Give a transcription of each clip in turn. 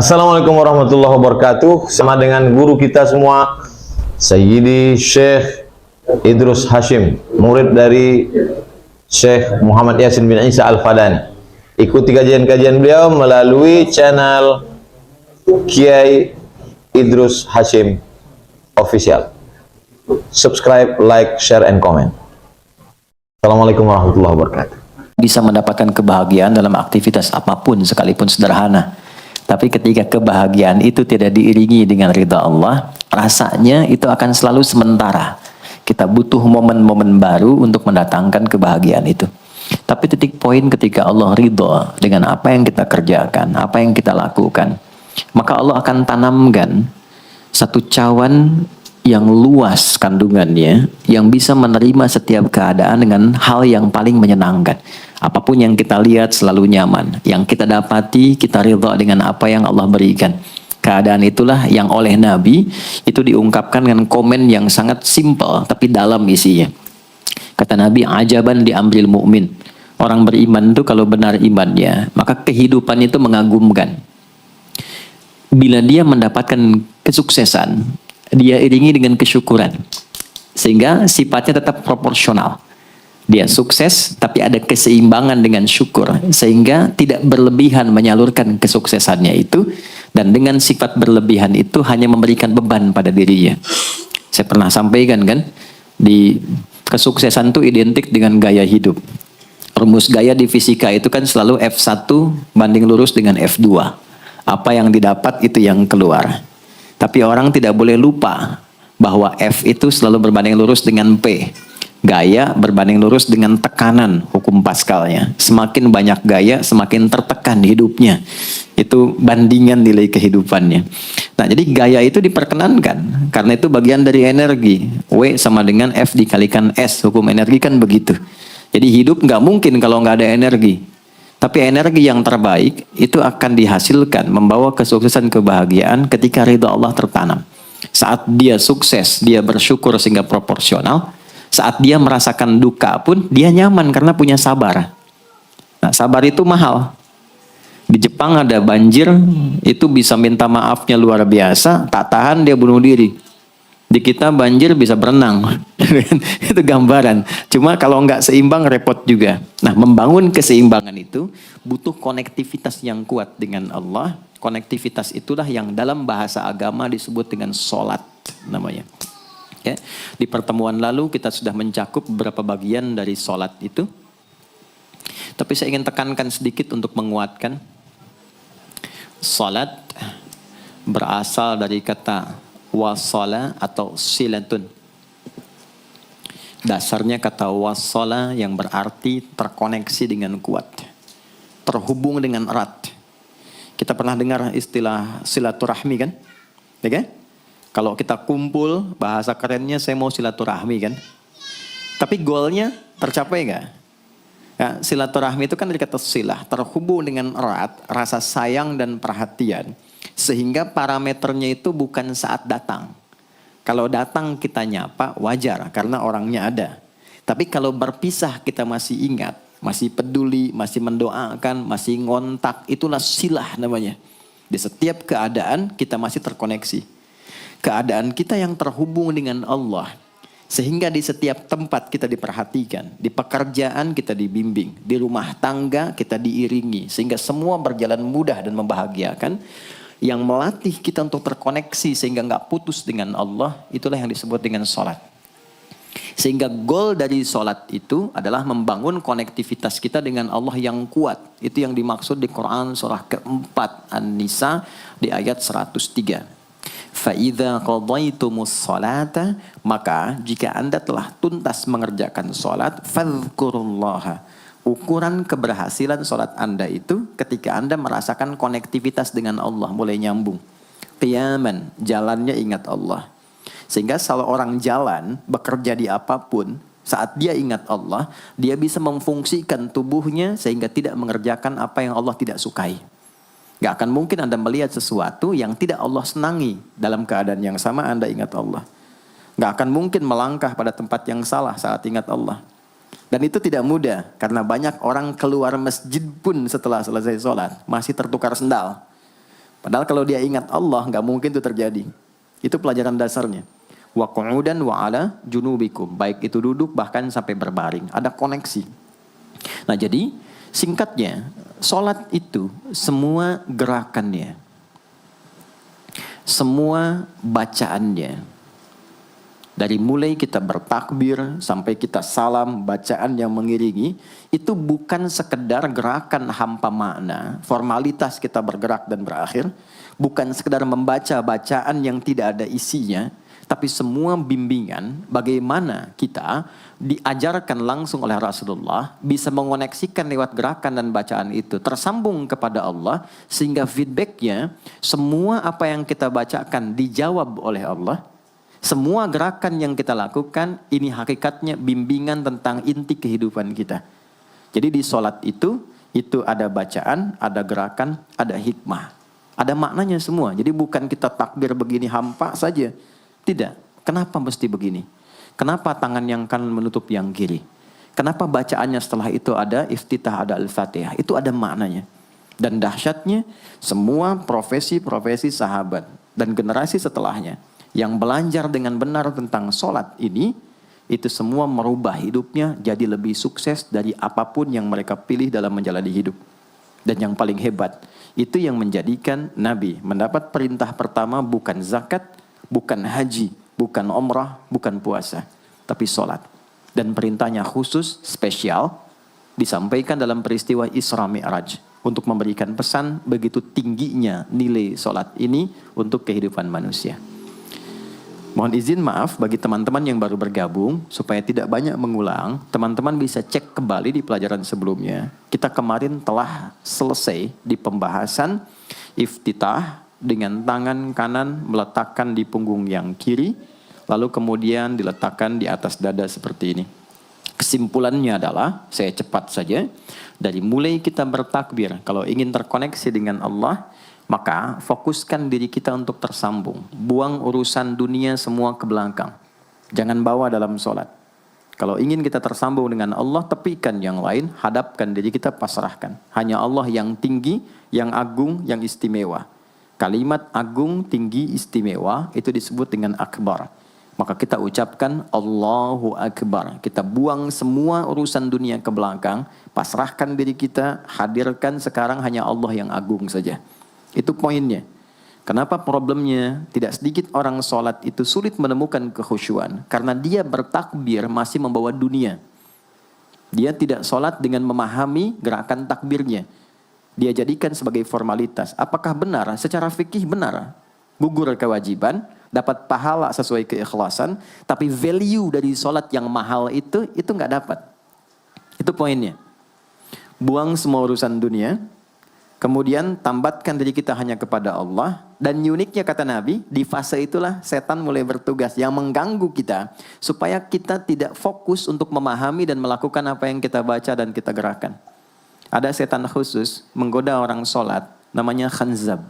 Assalamualaikum warahmatullahi wabarakatuh. Sama dengan guru kita semua, Sayyidi Syekh Idrus Hashim, murid dari Syekh Muhammad Yasin bin Isa Al-Fadani. Ikuti kajian-kajian beliau melalui channel Kiai Idrus Hashim Official. Subscribe, like, share, and comment. Assalamualaikum warahmatullahi wabarakatuh. Bisa mendapatkan kebahagiaan dalam aktivitas apapun sekalipun sederhana. Tapi ketika kebahagiaan itu tidak diiringi dengan ridha Allah, rasanya itu akan selalu sementara. Kita butuh momen-momen baru untuk mendatangkan kebahagiaan itu. Tapi titik poin ketika Allah ridha dengan apa yang kita kerjakan, apa yang kita lakukan, maka Allah akan tanamkan satu cawan yang luas kandungannya, yang bisa menerima setiap keadaan dengan hal yang paling menyenangkan. Apapun yang kita lihat selalu nyaman. Yang kita dapati, kita ridha dengan apa yang Allah berikan. Keadaan itulah yang oleh Nabi itu diungkapkan dengan komen yang sangat simpel tapi dalam isinya. Kata Nabi, ajaban di amril mu'min. Orang beriman itu kalau benar imannya, maka kehidupan itu mengagumkan. Bila dia mendapatkan kesuksesan, dia iringi dengan kesyukuran. Sehingga sifatnya tetap proporsional. Dia sukses, tapi ada keseimbangan dengan syukur. Sehingga tidak berlebihan menyalurkan kesuksesannya itu. Dan dengan sifat berlebihan itu hanya memberikan beban pada dirinya. Saya pernah sampaikan kan, di kesuksesan itu identik dengan gaya hidup. Rumus gaya di fisika itu kan selalu F1 banding lurus dengan F2. Apa yang didapat itu yang keluar. Tapi orang tidak boleh lupa bahwa F itu selalu berbanding lurus dengan P. Gaya berbanding lurus dengan tekanan, hukum Pascalnya. Semakin banyak gaya, semakin tertekan hidupnya. Itu bandingan nilai kehidupannya. Nah, jadi gaya itu diperkenankan. Karena itu bagian dari energi. W sama dengan F dikalikan S. Hukum energi kan begitu. Jadi hidup nggak mungkin kalau nggak ada energi. Tapi energi yang terbaik itu akan dihasilkan, membawa kesuksesan kebahagiaan ketika ridha Allah tertanam. Saat dia sukses, dia bersyukur sehingga proporsional. Saat dia merasakan duka pun, dia nyaman karena punya sabar. Nah, sabar itu mahal. Di Jepang ada banjir, itu bisa minta maafnya luar biasa, tak tahan dia bunuh diri. Di kita banjir bisa berenang. Itu gambaran. Cuma kalau nggak seimbang repot juga. Nah, membangun keseimbangan itu butuh konektivitas yang kuat dengan Allah. Konektivitas itulah yang dalam bahasa agama disebut dengan sholat namanya. Ya. Di pertemuan lalu kita sudah mencakup beberapa bagian dari sholat itu. Tapi saya ingin tekankan sedikit untuk menguatkan. Sholat berasal dari kata wasala atau silatun. Dasarnya kata wasala yang berarti terkoneksi dengan kuat, terhubung dengan erat. Kita pernah dengar istilah silaturahmi kan? Ya kan? Kalau kita kumpul, bahasa kerennya saya mau silaturahmi kan? Tapi goalnya tercapai nggak? Ya, silaturahmi itu kan dari kata silah, terhubung dengan erat, rasa sayang dan perhatian. Sehingga parameternya itu bukan saat datang. Kalau datang kita nyapa wajar karena orangnya ada. Tapi kalau berpisah kita masih ingat, masih peduli, masih mendoakan, masih ngontak, itulah silah namanya. Di setiap keadaan kita masih terkoneksi. Keadaan kita yang terhubung dengan Allah. Sehingga di setiap tempat kita diperhatikan, di pekerjaan kita dibimbing, di rumah tangga kita diiringi. Sehingga semua berjalan mudah dan membahagiakan. Yang melatih kita untuk terkoneksi sehingga nggak putus dengan Allah, itulah yang disebut dengan sholat. Sehingga goal dari sholat itu adalah membangun konektivitas kita dengan Allah yang kuat. Itu yang dimaksud di Quran surah keempat An-Nisa di ayat 103. فَإِذَا قَضَيْتُمُ الصَّلَاةَ maka jika anda telah tuntas mengerjakan sholat, فَاذْكُرُوا اللَّهَ. Ukuran keberhasilan sholat anda itu ketika anda merasakan konektivitas dengan Allah mulai nyambung. Qiyaman, jalannya ingat Allah. Sehingga kalau orang jalan, bekerja di apapun, saat dia ingat Allah, dia bisa memfungsikan tubuhnya sehingga tidak mengerjakan apa yang Allah tidak sukai. Gak akan mungkin anda melihat sesuatu yang tidak Allah senangi dalam keadaan yang sama anda ingat Allah. Gak akan mungkin melangkah pada tempat yang salah saat ingat Allah. Dan itu tidak mudah, karena banyak orang keluar masjid pun setelah selesai sholat, masih tertukar sendal. Padahal kalau dia ingat Allah, nggak mungkin itu terjadi. Itu pelajaran dasarnya. Wa qu'udan wa ala junubikum. Baik itu duduk bahkan sampai berbaring. Ada koneksi. Nah jadi singkatnya, sholat itu semua gerakannya, semua bacaannya, dari mulai kita bertakbir sampai kita salam, bacaan yang mengiringi, itu bukan sekedar gerakan hampa makna, formalitas kita bergerak dan berakhir, bukan sekedar membaca bacaan yang tidak ada isinya, tapi semua bimbingan bagaimana kita diajarkan langsung oleh Rasulullah bisa mengoneksikan lewat gerakan dan bacaan itu tersambung kepada Allah, sehingga feedbacknya semua apa yang kita bacakan dijawab oleh Allah. Semua gerakan yang kita lakukan ini hakikatnya bimbingan tentang inti kehidupan kita. Jadi di sholat itu ada bacaan, ada gerakan, ada hikmah, ada maknanya semua. Jadi bukan kita takbir begini hampa saja. Tidak. Kenapa mesti begini? Kenapa tangan yang kanan menutup yang kiri? Kenapa bacaannya setelah itu ada iftitah, ada al-fatihah? Itu ada maknanya. Dan dahsyatnya semua profesi-profesi sahabat dan generasi setelahnya yang belajar dengan benar tentang sholat ini, itu semua merubah hidupnya jadi lebih sukses dari apapun yang mereka pilih dalam menjalani hidup. Dan yang paling hebat, itu yang menjadikan Nabi mendapat perintah pertama bukan zakat, bukan haji, bukan umrah, bukan puasa, tapi sholat. Dan perintahnya khusus, spesial, disampaikan dalam peristiwa Isra Mi'raj untuk memberikan pesan begitu tingginya nilai sholat ini untuk kehidupan manusia. Mohon izin maaf bagi teman-teman yang baru bergabung, supaya tidak banyak mengulang, teman-teman bisa cek kembali di pelajaran sebelumnya. Kita kemarin telah selesai di pembahasan iftitah dengan tangan kanan meletakkan di punggung yang kiri, lalu kemudian diletakkan di atas dada seperti ini. Kesimpulannya adalah, saya cepat saja, dari mulai kita bertakbir, kalau ingin terkoneksi dengan Allah, maka fokuskan diri kita untuk tersambung. Buang urusan dunia semua ke belakang. Jangan bawa dalam sholat. Kalau ingin kita tersambung dengan Allah, tepikan yang lain, hadapkan diri kita, pasrahkan. Hanya Allah yang tinggi, yang agung, yang istimewa. Kalimat agung, tinggi, istimewa, itu disebut dengan akbar. Maka kita ucapkan Allahu Akbar. Kita buang semua urusan dunia ke belakang, pasrahkan diri kita, hadirkan sekarang hanya Allah yang agung saja. Itu poinnya. Kenapa problemnya tidak sedikit orang sholat itu sulit menemukan kekhusyuan? Karena dia bertakbir masih membawa dunia. Dia tidak sholat dengan memahami gerakan takbirnya. Dia jadikan sebagai formalitas. Apakah benar? Secara fikih benar. Gugur kewajiban, dapat pahala sesuai keikhlasan, tapi value dari sholat yang mahal itu nggak dapat. Itu poinnya. Buang semua urusan dunia, kemudian tambatkan diri kita hanya kepada Allah. Dan uniknya kata Nabi, di fase itulah setan mulai bertugas yang mengganggu kita, supaya kita tidak fokus untuk memahami dan melakukan apa yang kita baca dan kita gerakan. Ada setan khusus menggoda orang sholat, namanya khanzab.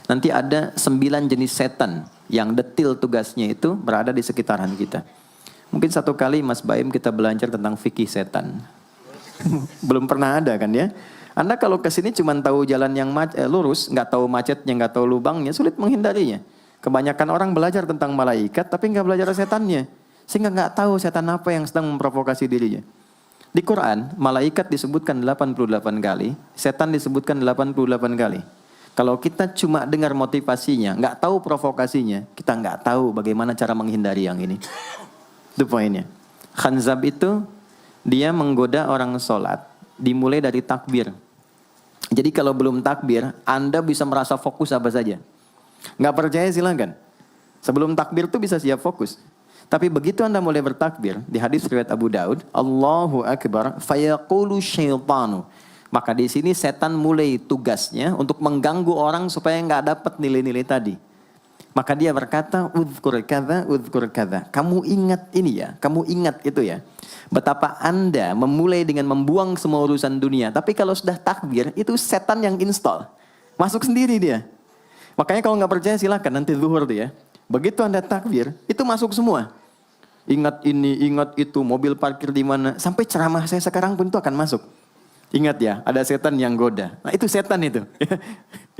Nanti ada 9 jenis setan yang detil tugasnya itu berada di sekitaran kita. Mungkin satu kali Mas Baim kita belajar tentang fikih setan. Belum pernah ada kan ya? Anda kalau kesini cuma tahu jalan yang lurus, nggak tahu macetnya, nggak tahu lubangnya, sulit menghindarinya. Kebanyakan orang belajar tentang malaikat, tapi nggak belajar setannya. Sehingga nggak tahu setan apa yang sedang memprovokasi dirinya. Di Quran, malaikat disebutkan 88 kali, setan disebutkan 88 kali. Kalau kita cuma dengar motivasinya, nggak tahu provokasinya, kita nggak tahu bagaimana cara menghindari yang ini. Itu poinnya. Khanzab itu, dia menggoda orang sholat, dimulai dari takbir. Jadi kalau belum takbir, Anda bisa merasa fokus apa saja. Nggak percaya silakan. Sebelum takbir tuh bisa siap fokus. Tapi begitu Anda mulai bertakbir, di hadis riwayat Abu Daud, Allahu Akbar, fayaqulu syaitanu. Maka di sini setan mulai tugasnya untuk mengganggu orang supaya nggak dapat nilai-nilai tadi. Maka dia berkata, udhkur kadza. Kamu ingat ini ya, kamu ingat itu ya. Betapa Anda memulai dengan membuang semua urusan dunia. Tapi kalau sudah takbir, itu setan yang install. Masuk sendiri dia. Makanya kalau nggak percaya silakan nanti zuhur tuh ya. Begitu Anda takbir, itu masuk semua. Ingat ini, ingat itu, mobil parkir di mana. Sampai ceramah saya sekarang pun itu akan masuk. Ingat ya, ada setan yang goda. Nah itu setan itu.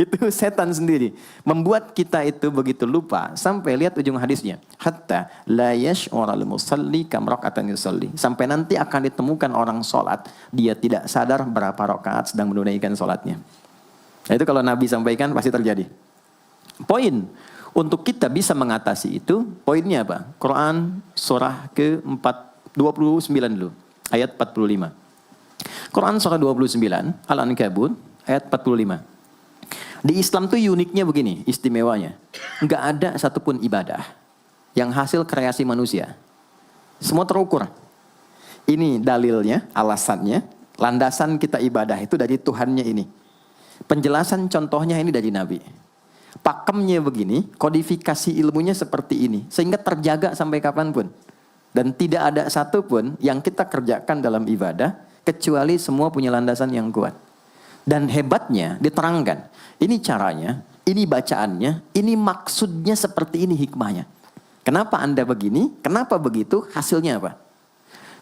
Itu setan sendiri. Membuat kita itu begitu lupa. Sampai lihat ujung hadisnya. Hatta la yash'ural musalli kam raka'atan yusalli. Sampai nanti akan ditemukan orang sholat. Dia tidak sadar berapa rakaat sedang menunaikan sholatnya. Nah itu kalau Nabi sampaikan pasti terjadi. Poin untuk kita bisa mengatasi itu, poinnya apa? Quran surah ke-29 dulu. Ayat 45. Quran surah 29, Al-Ankabut, ayat 45. Di Islam tuh uniknya begini, istimewanya. Enggak ada satupun ibadah yang hasil kreasi manusia. Semua terukur. Ini dalilnya, alasannya, landasan kita ibadah itu dari Tuhannya ini. Penjelasan contohnya ini dari Nabi. Pakemnya begini, kodifikasi ilmunya seperti ini. Sehingga terjaga sampai kapanpun. Dan tidak ada satupun yang kita kerjakan dalam ibadah kecuali semua punya landasan yang kuat. Dan hebatnya diterangkan. Ini caranya, ini bacaannya, ini maksudnya seperti ini hikmahnya. Kenapa Anda begini? Kenapa begitu? Hasilnya apa?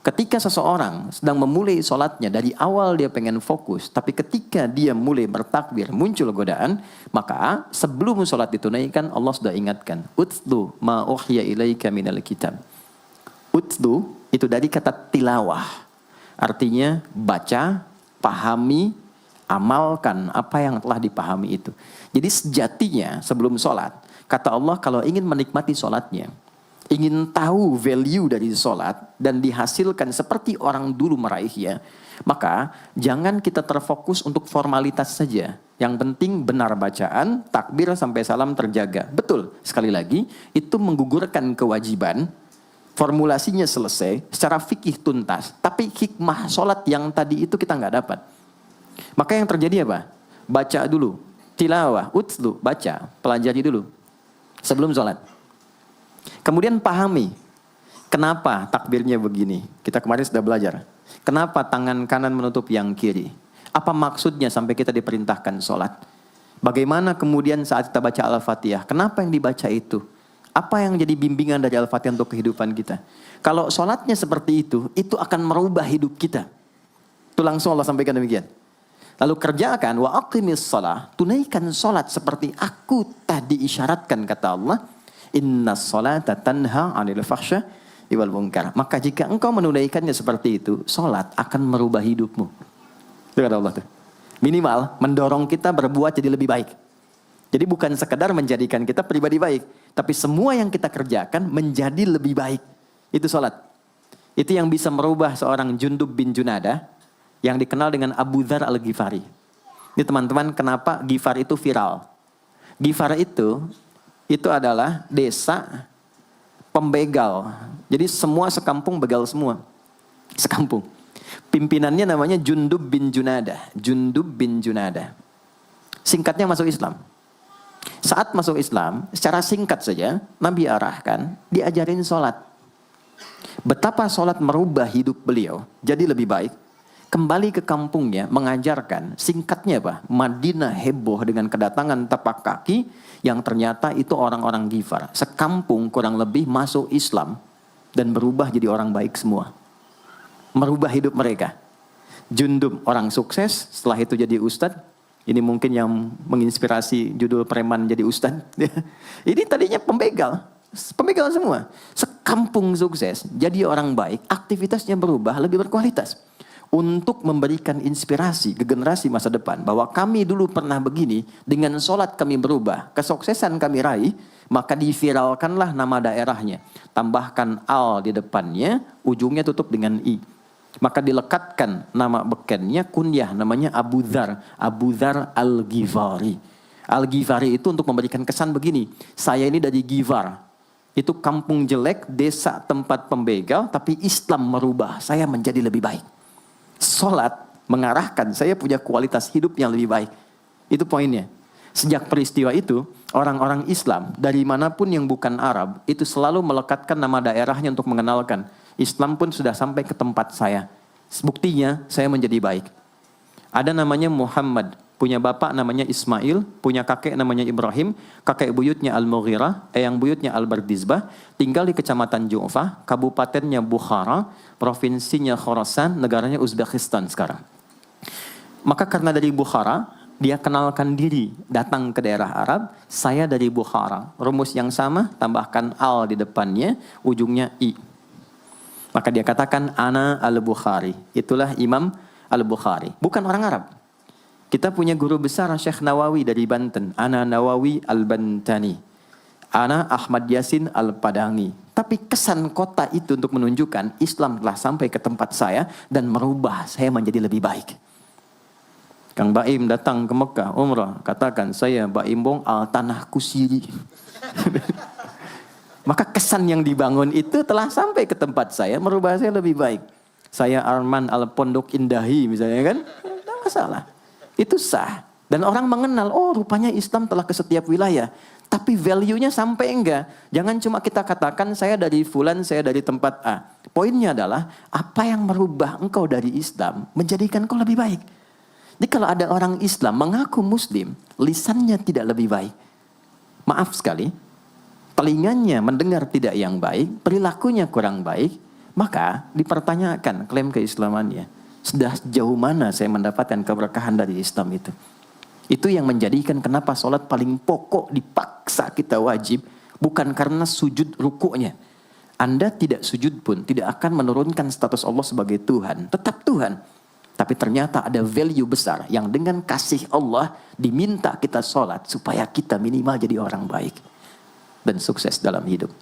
Ketika seseorang sedang memulai sholatnya, dari awal dia pengen fokus, tapi ketika dia mulai bertakbir, muncul godaan, maka sebelum sholat ditunaikan, Allah sudah ingatkan. Utlu ma uhya ilaika minal kitab. Utlu itu dari kata tilawah. Artinya baca, pahami, amalkan apa yang telah dipahami itu. Jadi sejatinya sebelum sholat, kata Allah kalau ingin menikmati sholatnya, ingin tahu value dari sholat dan dihasilkan seperti orang dulu meraihnya, maka jangan kita terfokus untuk formalitas saja. Yang penting benar bacaan, takbir sampai salam terjaga. Betul, sekali lagi, itu menggugurkan kewajiban. Formulasinya selesai, secara fikih tuntas. Tapi hikmah sholat yang tadi itu kita nggak dapat. Maka yang terjadi apa? Baca dulu. Tilawah, utlu, baca. Pelajari dulu. Sebelum sholat. Kemudian pahami. Kenapa takbirnya begini? Kita kemarin sudah belajar. Kenapa tangan kanan menutup yang kiri? Apa maksudnya sampai kita diperintahkan sholat? Bagaimana kemudian saat kita baca Al-Fatihah? Kenapa yang dibaca itu? Apa yang jadi bimbingan dari Al-Fatihah untuk kehidupan kita? Kalau sholatnya seperti itu akan merubah hidup kita. Itu langsung Allah sampaikan demikian. Lalu kerjakan, wa aqimis shalah, tunaikan sholat seperti aku tadi isyaratkan, kata Allah. Inna sholata tanha 'anil fahsya wal munkar. Maka jika engkau menunaikannya seperti itu, sholat akan merubah hidupmu. Itu kata Allah tuh. Minimal mendorong kita berbuat jadi lebih baik. Jadi bukan sekedar menjadikan kita pribadi baik, tapi semua yang kita kerjakan menjadi lebih baik. Itu sholat. Itu yang bisa merubah seorang Jundub bin Junadah yang dikenal dengan Abu Dzar Al-Ghifari. Ini teman-teman, kenapa Ghifar itu viral? Ghifar itu adalah desa pembegal. Jadi semua sekampung begal semua. Sekampung. Pimpinannya namanya Jundub bin Junadah. Jundub bin Junadah. Singkatnya masuk Islam. Saat masuk Islam, secara singkat saja, Nabi arahkan, diajarin sholat. Betapa sholat merubah hidup beliau, jadi lebih baik. Kembali ke kampungnya, mengajarkan, singkatnya apa? Madinah heboh dengan kedatangan tapak kaki, yang ternyata itu orang-orang Ghifar. Sekampung kurang lebih masuk Islam, dan berubah jadi orang baik semua. Merubah hidup mereka. Jundub orang sukses, setelah itu jadi ustadz. Ini mungkin yang menginspirasi judul preman jadi ustadz. Ini tadinya pembegal semua. Sekampung sukses, jadi orang baik, aktivitasnya berubah, lebih berkualitas. Untuk memberikan inspirasi ke generasi masa depan, bahwa kami dulu pernah begini, dengan sholat kami berubah, kesuksesan kami raih, maka diviralkanlah nama daerahnya. Tambahkan al di depannya, ujungnya tutup dengan i. Maka dilekatkan nama bekennya, kunyah namanya Abu Dzar. Abu Dzar Al-Ghifari. Al-Ghifari itu untuk memberikan kesan begini. Saya ini dari Ghifar. Itu kampung jelek, desa tempat pembegal, tapi Islam merubah. Saya menjadi lebih baik. Sholat mengarahkan saya punya kualitas hidup yang lebih baik. Itu poinnya. Sejak peristiwa itu, orang-orang Islam dari manapun yang bukan Arab, itu selalu melekatkan nama daerahnya untuk mengenalkan. Islam pun sudah sampai ke tempat saya. Buktinya saya menjadi baik. Ada namanya Muhammad, punya bapak namanya Ismail, punya kakek namanya Ibrahim, kakek buyutnya Al-Mughirah, eyang buyutnya Al-Bardizbah, tinggal di kecamatan Ju'fah, kabupatennya Bukhara, provinsinya Khorasan, negaranya Uzbekistan sekarang. Maka karena dari Bukhara, dia kenalkan diri, datang ke daerah Arab, saya dari Bukhara. Rumus yang sama, tambahkan al di depannya, ujungnya i. Maka dia katakan, ana al-Bukhari. Itulah Imam al-Bukhari. Bukan orang Arab. Kita punya guru besar Syekh Nawawi dari Banten. Ana Nawawi al-Bantani. Ana Ahmad Yasin al-Padangi. Tapi kesan kota itu untuk menunjukkan Islam telah sampai ke tempat saya dan merubah saya menjadi lebih baik. Kang Baim datang ke Mekah, umrah, katakan saya Baim Bong al tanah kusiri. Maka kesan yang dibangun itu telah sampai ke tempat saya, merubah saya lebih baik. Saya Arman al Pondok Indahi misalnya kan, tidak masalah. Itu sah. Dan orang mengenal, oh rupanya Islam telah ke setiap wilayah. Tapi value-nya sampai enggak. Jangan cuma kita katakan saya dari fulan, saya dari tempat A. Poinnya adalah, apa yang merubah engkau dari Islam, menjadikan engkau lebih baik. Jadi kalau ada orang Islam mengaku Muslim, lisannya tidak lebih baik. Maaf sekali, telinganya mendengar tidak yang baik, perilakunya kurang baik, maka dipertanyakan klaim keislamannya. Sudah sejauh mana saya mendapatkan keberkahan dari Islam itu? Itu yang menjadikan kenapa sholat paling pokok dipaksa kita wajib, bukan karena sujud rukuknya. Anda tidak sujud pun tidak akan menurunkan status Allah sebagai Tuhan, tetap Tuhan. Tapi ternyata ada value besar yang dengan kasih Allah diminta kita sholat supaya kita minimal jadi orang baik dan sukses dalam hidup.